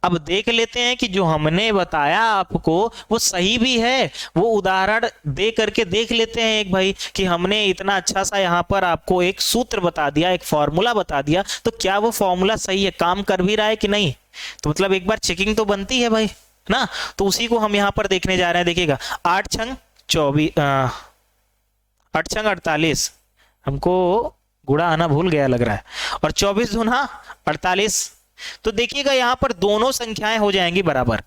अब देख लेते हैं कि जो हमने बताया आपको वो सही भी है। वो उदाहरण दे करके देख लेते हैं एक भाई, कि हमने इतना अच्छा सा यहां पर आपको एक सूत्र बता दिया, एक फॉर्मूला बता दिया, तो क्या वो फॉर्मूला सही है, काम कर भी रहा है कि नहीं? तो मतलब एक बार चेकिंग तो बनती है भाई ना। तो उसी को हम यहां पर देखने जा रहे हैं। देखिएगा, 8 छंग 24, 8 छंग 48, हमको गुणा आना भूल गया लग रहा है, और 24 दूना 48। तो देखिएगा यहां पर दोनों संख्याएं हो जाएंगी बराबर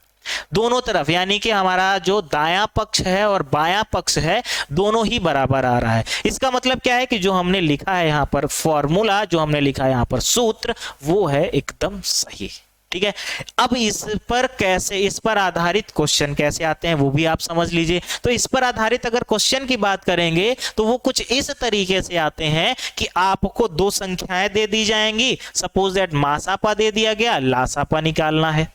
दोनों तरफ, यानी कि हमारा जो दायां पक्ष है और बायां पक्ष है दोनों ही बराबर आ रहा है। इसका मतलब क्या है कि जो हमने लिखा है यहां पर फॉर्मूला, जो हमने लिखा है यहां पर सूत्र, वो है एकदम सही। ठीक है, अब इस पर कैसे, इस पर आधारित क्वेश्चन कैसे आते हैं वो भी आप समझ लीजिए। तो इस पर आधारित अगर क्वेश्चन की बात करेंगे तो वो कुछ इस तरीके से आते हैं कि आपको दो संख्याएं दे दी जाएंगी, सपोज दैट मासापा दे दिया गया, लासापा निकालना है।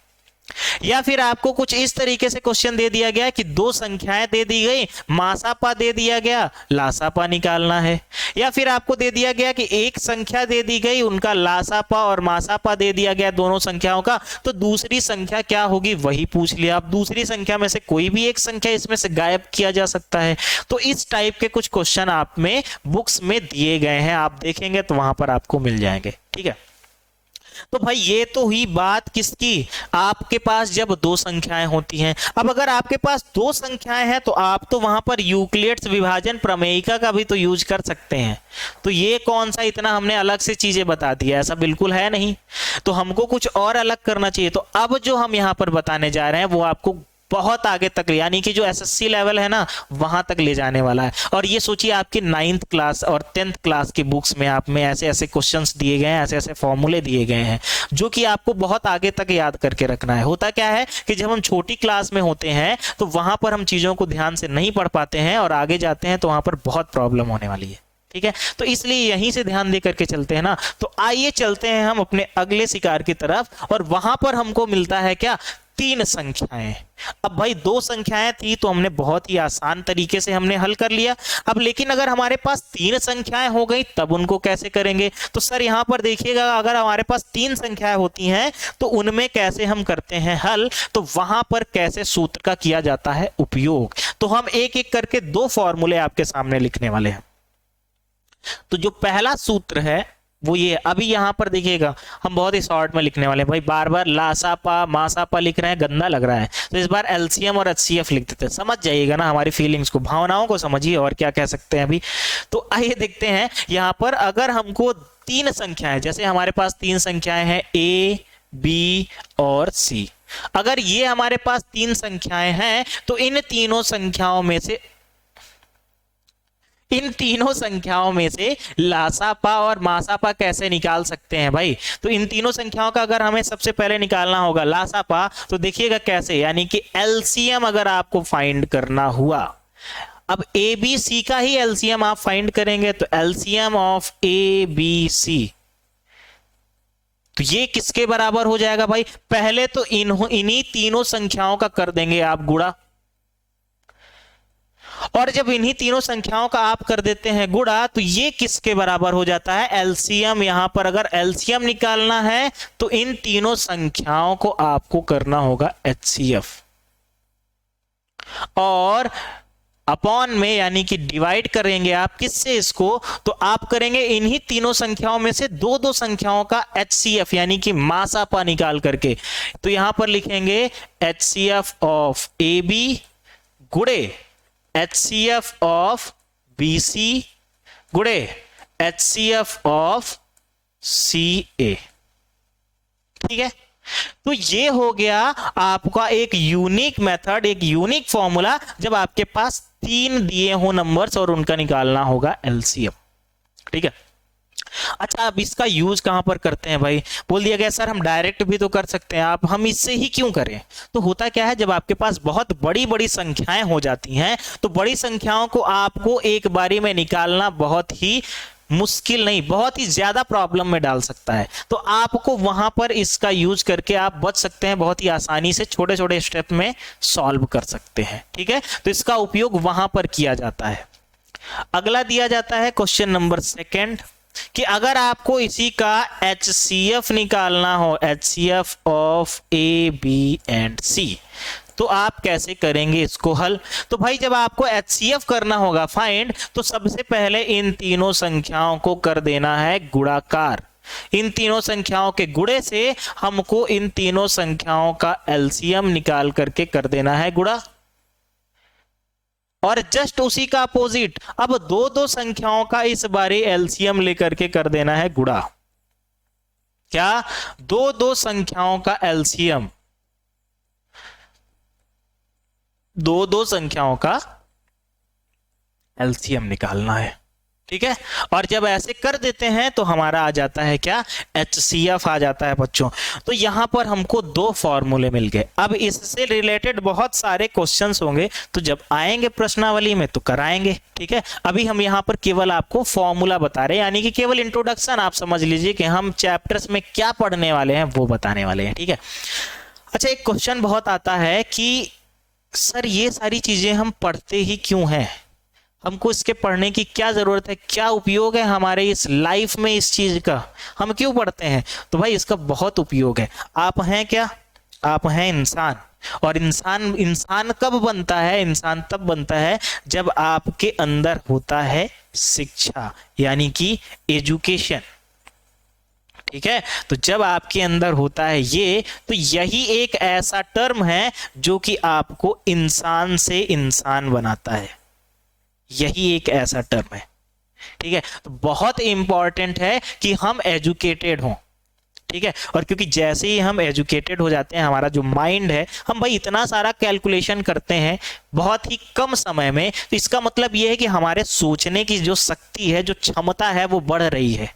या फिर आपको कुछ इस तरीके से क्वेश्चन दे दिया गया कि दो संख्याएं दे दी गई, मासापा दे दिया गया, लासापा निकालना है। या फिर आपको दे दिया गया कि एक संख्या दे दी गई, उनका लासापा और मासापा दे दिया गया दोनों संख्याओं का, तो दूसरी संख्या क्या होगी वही पूछ लिया। अब दूसरी संख्या में से कोई भी एक संख्या इसमें से गायब किया जा सकता है। तो इस टाइप के कुछ क्वेश्चन आप में बुक्स में दिए गए हैं, आप देखेंगे तो वहां पर आपको मिल जाएंगे। ठीक है, तो भाई ये तो हुई बात किसकी, आपके पास जब दो संख्याएं होती हैं। अब अगर आपके पास दो संख्याएं हैं तो आप तो वहां पर यूक्लिड्स विभाजन प्रमेयिका का भी तो यूज कर सकते हैं। तो ये कौन सा इतना हमने अलग से चीजें बता दिया, ऐसा बिल्कुल है नहीं। तो हमको कुछ और अलग करना चाहिए। तो अब जो हम यहां पर बताने जा रहे हैं वो आपको बहुत आगे तक, यानी कि जो एसएससी लेवल है ना वहां तक ले जाने वाला है। और ये सोचिए आपकी 9th क्लास और 10th क्लास की बुक्स में आप में ऐसे ऐसे क्वेश्चंस दिए गए हैं, ऐसे ऐसे फॉर्मूले दिए गए हैं जो कि आपको बहुत आगे तक याद करके रखना है। होता क्या है कि जब हम छोटी क्लास में होते हैं तो वहां पर हम चीजों को ध्यान से नहीं पढ़ पाते हैं और आगे जाते हैं तो वहां पर बहुत प्रॉब्लम होने वाली है। ठीक है, तो इसलिए यहीं से ध्यान दे करके चलते हैं ना। तो आइए चलते हैं हम अपने अगले शिकार की तरफ, और वहां पर हमको मिलता है क्या, 3 संख्याएं। अब भाई 2 संख्याएं थी तो हमने बहुत ही आसान तरीके से हमने हल कर लिया। अब लेकिन अगर हमारे पास 3 संख्याएं हो गई तब उनको कैसे करेंगे? तो सर यहां पर देखिएगा, अगर हमारे पास 3 संख्याएं होती हैं तो उनमें कैसे हम करते हैं हल, तो वहां पर कैसे सूत्र का किया जाता है उपयोग। तो हम एक एक करके 2 फॉर्मूले आपके सामने लिखने वाले हैं। तो जो पहला सूत्र है वो ये, अभी यहां पर देखिएगा हम बहुत ही शॉर्ट में लिखने वाले हैं भाई, बार बार लासापा मासापा लिख रहे हैं, गंदा लग रहा है। तो इस बार एलसीएम और एचसीएफ लिख देते हैं, समझ जाइएगा ना हमारी फीलिंग्स को, भावनाओं को समझिए, और क्या कह सकते हैं अभी। तो आइए देखते हैं यहां पर, अगर हमको 3 संख्याएं, जैसे हमारे पास 3 संख्याएं हैं ए बी और सी, अगर ये हमारे पास 3 संख्याएं हैं तो इन तीनों संख्याओं में से लासापा और मासापा कैसे निकाल सकते हैं भाई? तो इन तीनों संख्याओं का अगर हमें सबसे पहले निकालना होगा लासापा, तो देखिएगा कैसे, यानी कि एलसीएम अगर आपको फाइंड करना हुआ, अब ए बी सी का ही एलसीएम आप फाइंड करेंगे, तो LCM of A B C, तो ये किसके बराबर हो जाएगा भाई? पहले तो इन्हीं तीनों संख्याओं का कर देंगे आप गुणा, और जब इन्हीं तीनों संख्याओं का आप कर देते हैं गुणा, तो ये किसके बराबर हो जाता है? एलसीएम। यहां पर अगर एलसीएम निकालना है तो इन तीनों संख्याओं को आपको करना होगा एचसीएफ, और अपॉन में यानी कि डिवाइड करेंगे आप किससे इसको, तो आप करेंगे इन्हीं तीनों संख्याओं में से 2 संख्याओं का एचसीएफ यानी कि मासापा निकाल करके। तो यहां पर लिखेंगे एचसीएफ ऑफ ए बी गुणे एचसीएफ ऑफ बीसी गुणे एचसीएफ ऑफ सी ए। ठीक है, तो ये हो गया आपका एक यूनिक मेथड, एक यूनिक फॉर्मूला, जब आपके पास 3 दिए हो नंबर्स और उनका निकालना होगा एलसीएम। ठीक है, अच्छा अब इसका यूज कहां पर करते हैं भाई? बोल दिया गया सर हम डायरेक्ट भी तो कर सकते हैं, आप हम इससे ही क्यों करें? तो होता क्या है, जब आपके पास बहुत बड़ी बड़ी संख्याएं हो जाती हैं तो बड़ी संख्याओं को आपको एक बारी में निकालना बहुत ही मुश्किल नहीं, बहुत ही ज्यादा प्रॉब्लम में डाल सकता है। तो आपको वहां पर इसका यूज करके आप बच सकते हैं, बहुत ही आसानी से छोटे छोटे स्टेप में सॉल्व कर सकते हैं। ठीक है, तो इसका उपयोग वहां पर किया जाता है। अगला दिया जाता है क्वेश्चन नंबर 2 कि अगर आपको इसी का HCF निकालना हो, HCF of A, B and C, तो आप कैसे करेंगे इसको हल? तो भाई जब आपको HCF करना होगा फाइंड, तो सबसे पहले इन तीनों संख्याओं को कर देना है गुणाकार। इन तीनों संख्याओं के गुणे से हमको इन तीनों संख्याओं का एलसीएम निकाल करके कर देना है गुणा, और जस्ट उसी का अपोजिट अब 2 संख्याओं का इस बारी एलसीएम लेकर के कर देना है गुणा। क्या? 2 संख्याओं का एलसीएम, 2 संख्याओं का एलसीएम निकालना है। ठीक है, और जब ऐसे कर देते हैं तो हमारा आ जाता है क्या? HCF आ जाता है बच्चों। तो यहां पर हमको 2 फॉर्मूले मिल गए। अब इससे रिलेटेड बहुत सारे क्वेश्चंस होंगे, तो जब आएंगे प्रश्नावली में तो कराएंगे। ठीक है, अभी हम यहां पर केवल आपको फॉर्मूला बता रहे हैं, यानी कि केवल इंट्रोडक्शन आप समझ लीजिए कि हम चैप्टर्स में क्या पढ़ने वाले हैं वो बताने वाले हैं। ठीक है, अच्छा एक क्वेश्चन बहुत आता है कि सर ये सारी चीजें हम पढ़ते ही क्यों हैं? हमको इसके पढ़ने की क्या जरूरत है, क्या उपयोग है हमारे इस लाइफ में इस चीज का, हम क्यों पढ़ते हैं? तो भाई इसका बहुत उपयोग है। आप हैं क्या? आप हैं इंसान, और इंसान कब बनता है? इंसान तब बनता है जब आपके अंदर होता है शिक्षा, यानी कि एजुकेशन। ठीक है, तो जब आपके अंदर होता है ये, तो यही एक ऐसा टर्म है जो कि आपको इंसान से इंसान बनाता है, यही एक ऐसा टर्म है। ठीक है, तो बहुत इंपॉर्टेंट है कि हम एजुकेटेड हों। ठीक है, और क्योंकि जैसे ही हम एजुकेटेड हो जाते हैं, हमारा जो माइंड है, हम भाई इतना सारा कैलकुलेशन करते हैं बहुत ही कम समय में, तो इसका मतलब यह है कि हमारे सोचने की जो शक्ति है, जो क्षमता है, वो बढ़ रही है।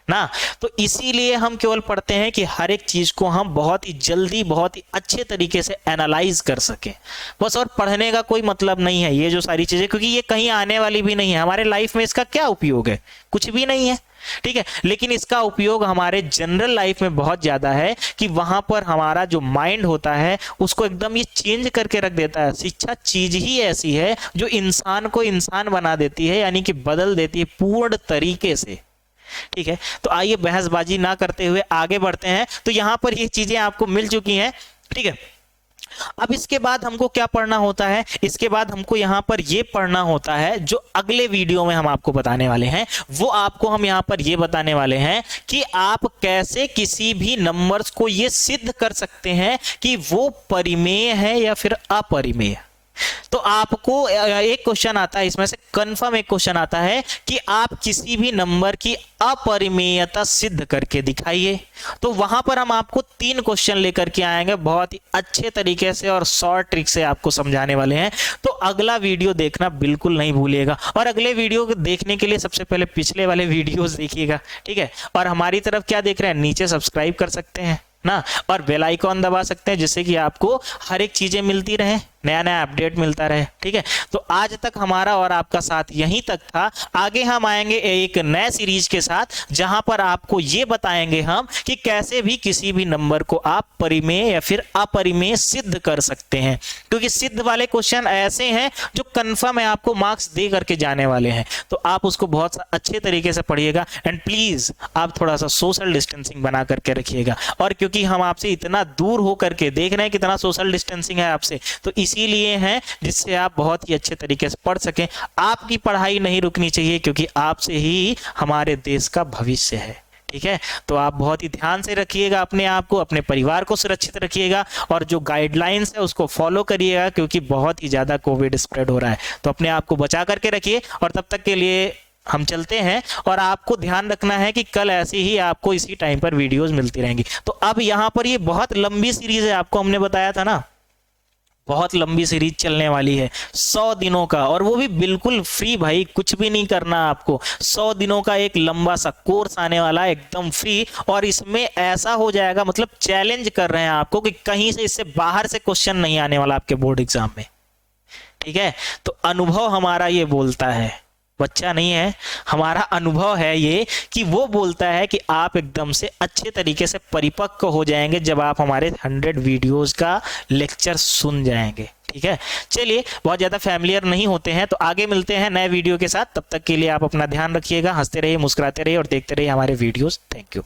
ना। तो इसीलिए हम केवल पढ़ते हैं कि हर एक चीज को हम बहुत ही जल्दी बहुत ही अच्छे तरीके से एनालाइज कर सकें बस। और पढ़ने का कोई मतलब नहीं है ये जो सारी चीजें, क्योंकि ये कहीं आने वाली भी नहीं है हमारे लाइफ में। इसका क्या उपयोग है? कुछ भी नहीं है, ठीक है। लेकिन इसका उपयोग हमारे जनरल लाइफ में बहुत ज्यादा है कि वहां पर हमारा जो माइंड होता है उसको एकदम ये चेंज करके रख देता है। शिक्षा चीज ही ऐसी है जो इंसान को इंसान बना देती है, यानी कि बदल देती है पूर्ण तरीके से, ठीक है। तो आइए बहसबाजी ना करते हुए आगे बढ़ते हैं। तो यहां पर ये चीजें आपको मिल चुकी हैं, ठीक है। अब इसके बाद हमको क्या पढ़ना होता है? इसके बाद हमको यहां पर ये पढ़ना होता है जो अगले वीडियो में हम आपको बताने वाले हैं। वो आपको हम यहां पर ये बताने वाले हैं कि आप कैसे किसी भी नंबर्स को ये सिद्ध कर सकते हैं कि वो परिमेय है या फिर अपरिमेय। तो आपको एक क्वेश्चन आता है इसमें से, कंफर्म एक क्वेश्चन आता है कि आप किसी भी नंबर की अपरिमेयता सिद्ध करके दिखाइए। तो वहां पर हम आपको 3 क्वेश्चन लेकर के आएंगे, बहुत ही अच्छे तरीके से और शॉर्ट ट्रिक से आपको समझाने वाले हैं। तो अगला वीडियो देखना बिल्कुल नहीं भूलिएगा, और अगले वीडियो को देखने के लिए सबसे पहले पिछले वाले वीडियोस देखिएगा, ठीक है। और हमारी तरफ क्या देख रहे हैं, नीचे सब्सक्राइब कर सकते हैं ना, और बेल आइकॉन दबा सकते हैं जिससे कि आपको हर एक चीजें मिलती रहे, नया नया अपडेट मिलता रहे, ठीक है। तो आज तक हमारा और आपका साथ यहीं तक था। आगे हम आएंगे एक नए सीरीज के साथ जहां पर आपको ये बताएंगे हम कि कैसे भी किसी भी नंबर को आप परिमेय या फिर अपरिमेय सिद्ध कर सकते हैं, क्योंकि सिद्ध वाले क्वेश्चन ऐसे हैं जो कंफर्म है आपको मार्क्स दे करके जाने वाले हैं। तो आप उसको बहुत अच्छे तरीके से पढ़िएगा, एंड प्लीज आप थोड़ा सा सोशल डिस्टेंसिंग बना करके रखिएगा। और क्योंकि हम आपसे इतना दूर हो करके देख रहे हैं कितना सोशल डिस्टेंसिंग है आपसे, तो इसीलिए है जिससे आप बहुत ही अच्छे तरीके से पढ़ सकें। आपकी पढ़ाई नहीं रुकनी चाहिए, क्योंकि आपसे ही हमारे देश का भविष्य है, ठीक है। तो आप बहुत ही ध्यान से रखिएगा अपने आप को, अपने परिवार को सुरक्षित रखिएगा, और जो गाइडलाइंस है उसको फॉलो करिएगा, क्योंकि बहुत ही ज्यादा कोविड स्प्रेड हो रहा है। तो अपने आप को बचा करके रखिए, और तब तक के लिए हम चलते हैं। और आपको ध्यान रखना है कि कल ऐसे ही आपको इसी टाइम पर वीडियोस मिलती रहेंगी। तो अब यहाँ पर ये बहुत लंबी सीरीज है, आपको हमने बताया था ना, बहुत लंबी सीरीज चलने वाली है 100 दिनों का, और वो भी बिल्कुल फ्री भाई, कुछ भी नहीं करना आपको। 100 दिनों का एक लंबा सा कोर्स आने वाला है एकदम फ्री, और इसमें ऐसा हो जाएगा, मतलब चैलेंज कर रहे हैं आपको कि कहीं से इससे बाहर से क्वेश्चन नहीं आने वाला आपके बोर्ड एग्जाम में, ठीक है। तो अनुभव हमारा ये बोलता है, बच्चा नहीं है, हमारा अनुभव है ये कि वो बोलता है कि आप एकदम से अच्छे तरीके से परिपक्व हो जाएंगे जब आप हमारे 100 वीडियोस का लेक्चर सुन जाएंगे, ठीक है। चलिए, बहुत ज़्यादा फैमिलियर नहीं होते हैं, तो आगे मिलते हैं नए वीडियो के साथ। तब तक के लिए आप अपना ध्यान रखिएगा, हंसते रहिए, मुस्कुराते रहिए और देखते रहिए हमारे वीडियोस। Thank you.